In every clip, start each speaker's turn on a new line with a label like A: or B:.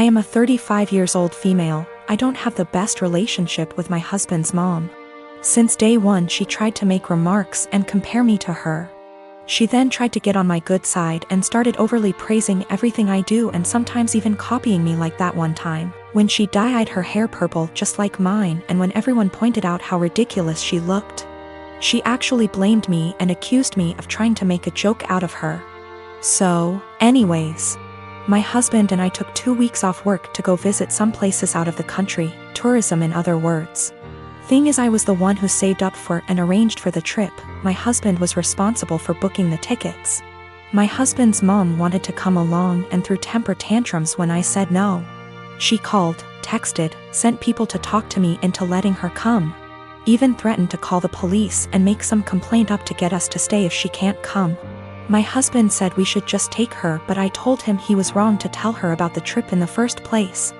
A: I am a 35 years old female. I don't have the best relationship with my husband's mom. Since day one she tried to make remarks and compare me to her. She then tried to get on my good side and started overly praising everything I do and sometimes even copying me, like that one time when she dyed her hair purple just like mine, and when everyone pointed out how ridiculous she looked. She actually blamed me and accused me of trying to make a joke out of her. So, anyways, my husband and I took 2 weeks off work to go visit some places out of the country, tourism in other words. Thing is, I was the one who saved up for and arranged for the trip. My husband was responsible for booking the tickets. My husband's mom wanted to come along and threw temper tantrums when I said no. She called, texted, sent people to talk to me into letting her come. Even threatened to call the police and make some complaint up to get us to stay if she can't come. My husband said we should just take her, but I told him he was wrong to tell her about the trip in the first place.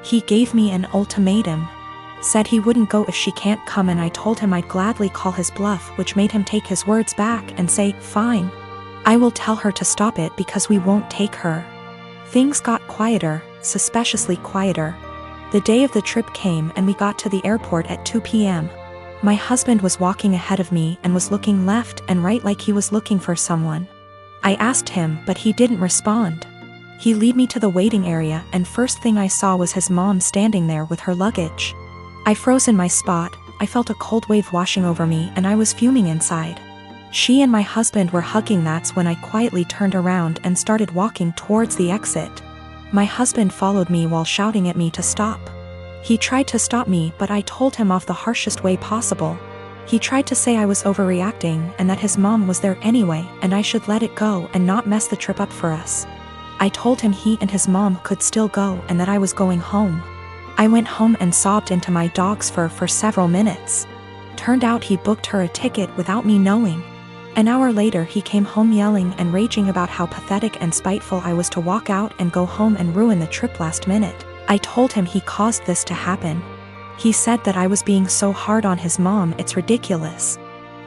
A: He gave me an ultimatum. Said he wouldn't go if she can't come, and I told him I'd gladly call his bluff, which made him take his words back and say, fine. I will tell her to stop it because we won't take her. Things got quieter, suspiciously quieter. The day of the trip came and we got to the airport at 2 p.m. My husband was walking ahead of me and was looking left and right like he was looking for someone. I asked him, but he didn't respond. He led me to the waiting area, and first thing I saw was his mom standing there with her luggage. I froze in my spot. I felt a cold wave washing over me and I was fuming inside. She and my husband were hugging. That's when I quietly turned around and started walking towards the exit. My husband followed me while shouting at me to stop. He tried to stop me, but I told him off the harshest way possible. He tried to say I was overreacting and that his mom was there anyway and I should let it go and not mess the trip up for us. I told him he and his mom could still go and that I was going home. I went home and sobbed into my dog's fur for several minutes. Turned out he booked her a ticket without me knowing. An hour later he came home yelling and raging about how pathetic and spiteful I was to walk out and go home and ruin the trip last minute. I told him he caused this to happen. He said that I was being so hard on his mom, it's ridiculous.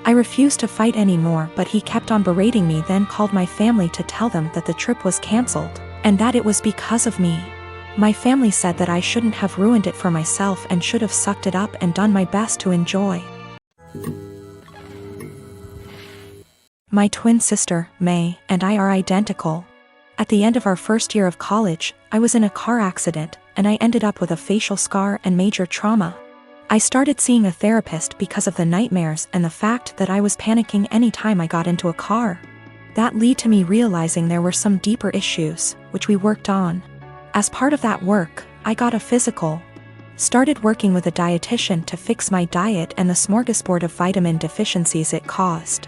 A: I refused to fight anymore, but he kept on berating me, then called my family to tell them that the trip was cancelled, and that it was because of me. My family said that I shouldn't have ruined it for myself and should have sucked it up and done my best to enjoy. My twin sister, May, and I are identical. At the end of our first year of college, I was in a car accident, and I ended up with a facial scar and major trauma. I started seeing a therapist because of the nightmares and the fact that I was panicking any time I got into a car. That led to me realizing there were some deeper issues, which we worked on. As part of that work, I got a physical. Started working with a dietitian to fix my diet and the smorgasbord of vitamin deficiencies it caused.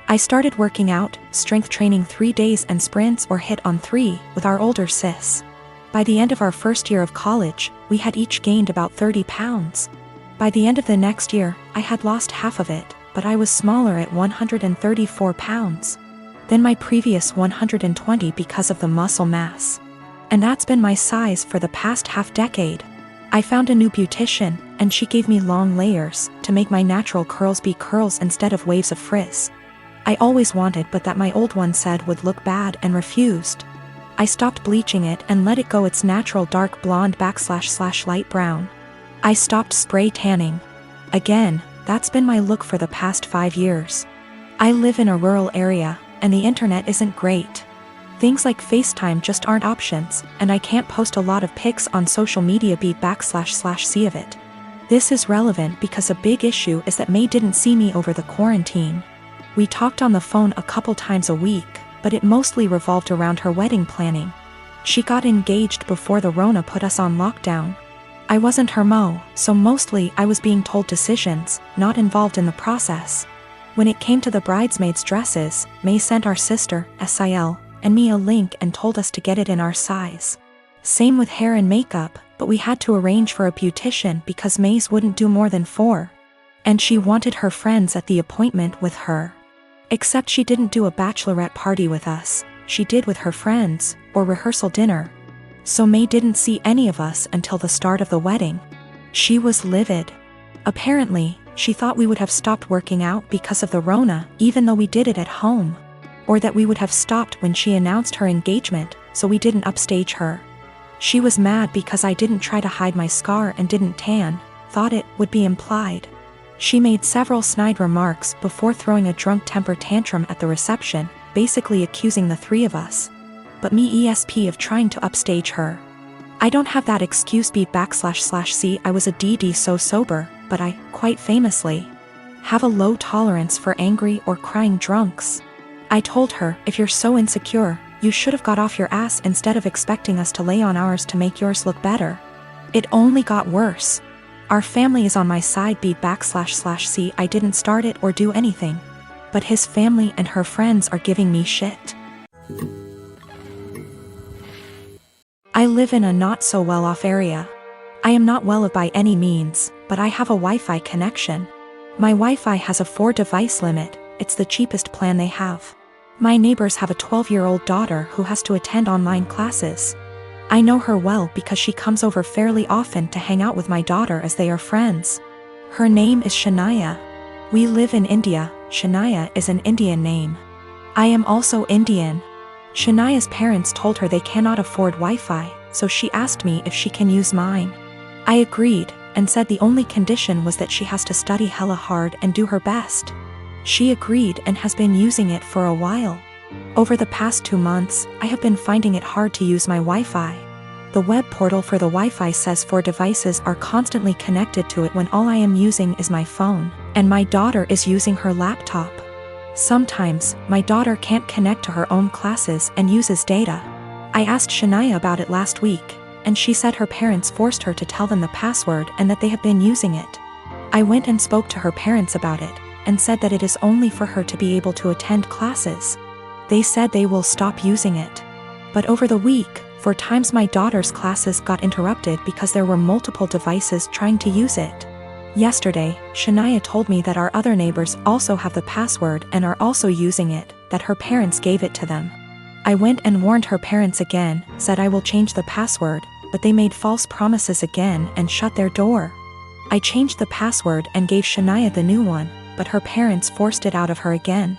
A: I started working out, strength training 3 days and sprints or hit on 3 with our older sis. By the end of our first year of college, we had each gained about 30 pounds. By the end of the next year, I had lost half of it, but I was smaller at 134 pounds than my previous 120 because of the muscle mass. And that's been my size for the past half-decade. I found a new beautician, and she gave me long layers to make my natural curls be curls instead of waves of frizz. I always wanted, but that my old one said would look bad and refused. I stopped bleaching it and let it go its natural dark blonde / light brown. I stopped spray tanning. Again, that's been my look for the past 5 years. I live in a rural area, and the internet isn't great. Things like FaceTime just aren't options, and I can't post a lot of pics on social media /see of it. This is relevant because a big issue is that May didn't see me over the quarantine. We talked on the phone a couple times a week, but it mostly revolved around her wedding planning. She got engaged before the Rona put us on lockdown. I wasn't her mo, so mostly I was being told decisions, not involved in the process. When it came to the bridesmaids' dresses, May sent our sister, Sil, and me a link and told us to get it in our size. Same with hair and makeup, but we had to arrange for a beautician because May's wouldn't do more than 4. And she wanted her friends at the appointment with her. Except she didn't do a bachelorette party with us, she did with her friends, or rehearsal dinner. So May didn't see any of us until the start of the wedding. She was livid. Apparently, she thought we would have stopped working out because of the Rona, even though we did it at home. Or that we would have stopped when she announced her engagement, so we didn't upstage her. She was mad because I didn't try to hide my scar and didn't tan, thought it would be implied. She made several snide remarks before throwing a drunk temper tantrum at the reception, basically accusing the three of us. But me ESP of trying to upstage her. I don't have that excuse B//C. I was a DD so sober, but I, quite famously, have a low tolerance for angry or crying drunks. I told her, if you're so insecure, you should have got off your ass instead of expecting us to lay on ours to make yours look better. It only got worse. Our family is on my side B//C. I didn't start it or do anything. But his family and her friends are giving me shit. I live in a not so well off area. I am not well off by any means, but I have a Wi-Fi connection. My Wi-Fi has a 4-device limit, it's the cheapest plan they have. My neighbors have a 12-year-old daughter who has to attend online classes. I know her well because she comes over fairly often to hang out with my daughter as they are friends. Her name is Shania. We live in India. Shania is an Indian name. I am also Indian. Shania's parents told her they cannot afford Wi-Fi, so she asked me if she can use mine. I agreed, and said the only condition was that she has to study hella hard and do her best. She agreed and has been using it for a while. Over the past 2 months, I have been finding it hard to use my Wi-Fi. The web portal for the Wi-Fi says 4 devices are constantly connected to it when all I am using is my phone, and my daughter is using her laptop. Sometimes, my daughter can't connect to her own classes and uses data. I asked Shania about it last week, and she said her parents forced her to tell them the password and that they have been using it. I went and spoke to her parents about it, and said that it is only for her to be able to attend classes. They said they will stop using it. But over the week, 4 times my daughter's classes got interrupted because there were multiple devices trying to use it. Yesterday, Shania told me that our other neighbors also have the password and are also using it, that her parents gave it to them. I went and warned her parents again, said I will change the password, but they made false promises again and shut their door. I changed the password and gave Shania the new one, but her parents forced it out of her again.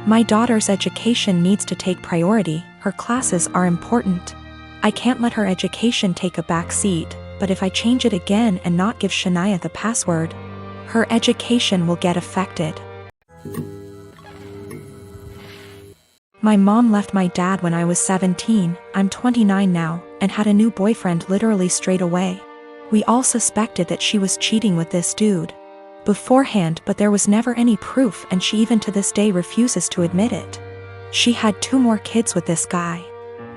A: My daughter's education needs to take priority, her classes are important. I can't let her education take a back seat, but if I change it again and not give Shania the password, her education will get affected. My mom left my dad when I was 17, I'm 29 now, and had a new boyfriend literally straight away. We all suspected that she was cheating with this dude beforehand, but there was never any proof, and she even to this day refuses to admit it. She had 2 more kids with this guy.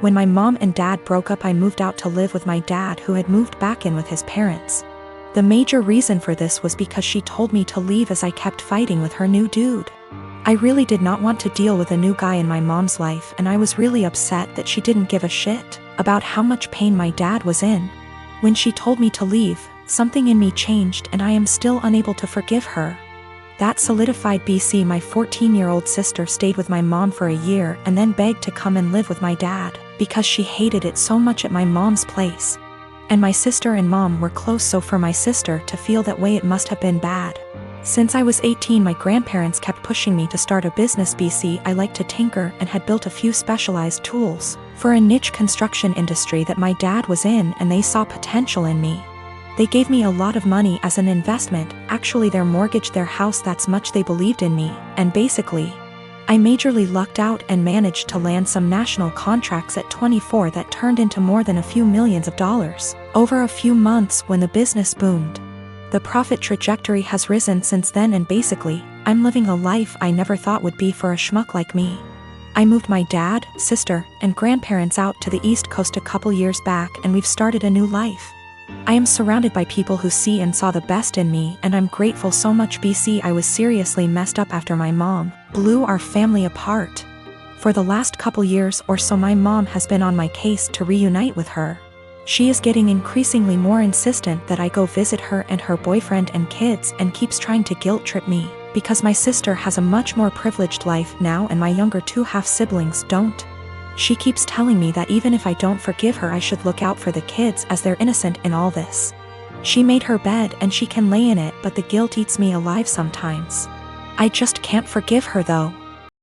A: When my mom and dad broke up, I moved out to live with my dad, who had moved back in with his parents. The major reason for this was because she told me to leave as I kept fighting with her new dude. I really did not want to deal with a new guy in my mom's life, and I was really upset that she didn't give a shit about how much pain my dad was in. When she told me to leave, something in me changed, and I am still unable to forgive her. That solidified BC. My 14-year-old sister stayed with my mom for a year and then begged to come and live with my dad, because she hated it so much at my mom's place. And my sister and mom were close, so for my sister to feel that way, it must have been bad. Since I was 18, my grandparents kept pushing me to start a business BC. I liked to tinker and had built a few specialized tools for a niche construction industry that my dad was in, and they saw potential in me. They gave me a lot of money as an investment. Actually, they mortgaged their house, that's much they believed in me, and basically, I majorly lucked out and managed to land some national contracts at 24 that turned into more than a few millions of dollars over a few months when the business boomed. The profit trajectory has risen since then, and basically, I'm living a life I never thought would be for a schmuck like me. I moved my dad, sister, and grandparents out to the East Coast a couple years back, and we've started a new life. I am surrounded by people who see and saw the best in me, and I'm grateful so much. BC. I was seriously messed up after my mom blew our family apart. For the last couple years or so, my mom has been on my case to reunite with her. She is getting increasingly more insistent that I go visit her and her boyfriend and kids, and keeps trying to guilt trip me, because my sister has a much more privileged life now and my younger 2 half-siblings don't. She keeps telling me that even if I don't forgive her, I should look out for the kids as they're innocent in all this. She made her bed and she can lay in it, but the guilt eats me alive sometimes. I just can't forgive her though.